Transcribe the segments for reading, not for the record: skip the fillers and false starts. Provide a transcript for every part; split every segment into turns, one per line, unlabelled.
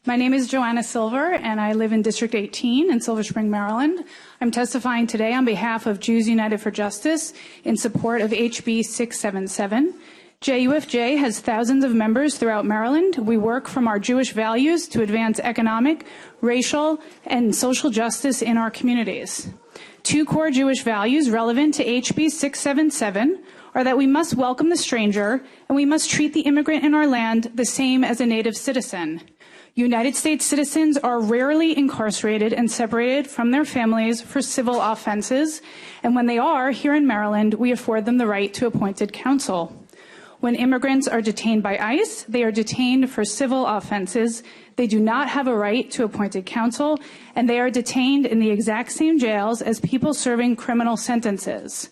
My name is Joanna Silver, and I live in District 18 in Silver Spring, Maryland. I'm testifying today on behalf of Jews United for Justice in support of HB677. JUFJ has thousands of members throughout Maryland. We work from our Jewish values to advance economic, racial, and social justice in our communities. Two core Jewish values relevant to HB677 are that we must welcome the stranger and we must treat the immigrant in our land the same as a native citizen. United States citizens are rarely incarcerated and separated from their families for civil offenses, and when they are here in Maryland, we afford them the right to appointed counsel. When immigrants are detained by ICE, they are detained for civil offenses. They do not have a right to appointed counsel, and they are detained in the exact same jails as people serving criminal sentences.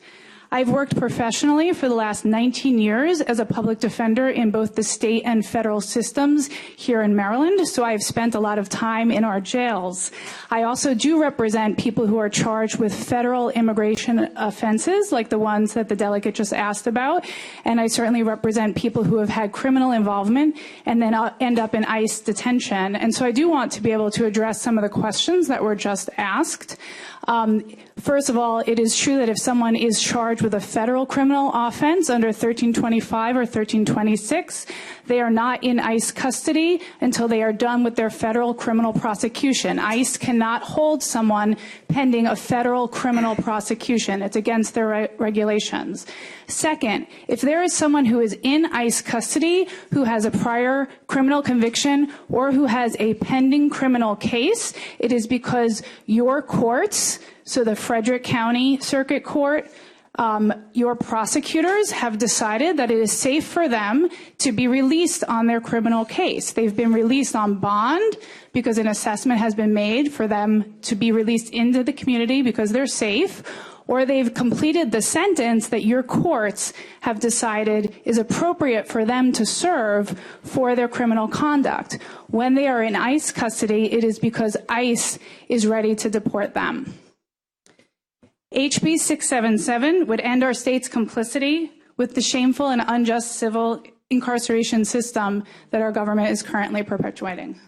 I've worked professionally for the last 19 years as a public defender in both the state and federal systems here in Maryland, so I've spent a lot of time in our jails. I also do represent people who are charged with federal immigration offenses, like the ones that the delegate just asked about, and I certainly represent people who have had criminal involvement and then end up in ICE detention. And so I do want to be able to address some of the questions that were just asked. First of all, it is true that if someone is charged with a federal criminal offense under 1325 or 1326, they are not in ICE custody until they are done with their federal criminal prosecution. ICE cannot hold someone pending a federal criminal prosecution. It's against their regulations. Second, if there is someone who is in ICE custody who has a prior criminal conviction or who has a pending criminal case, it is because your courts, so the Frederick County Circuit Court, your prosecutors have decided that it is safe for them to be released on their criminal case. They've been released on bond because an assessment has been made for them to be released into the community because they're safe, or they've completed the sentence that your courts have decided is appropriate for them to serve for their criminal conduct. When they are in ICE custody, it is because ICE is ready to deport them. HB 677 would end our state's complicity with the shameful and unjust civil incarceration system that our government is currently perpetuating.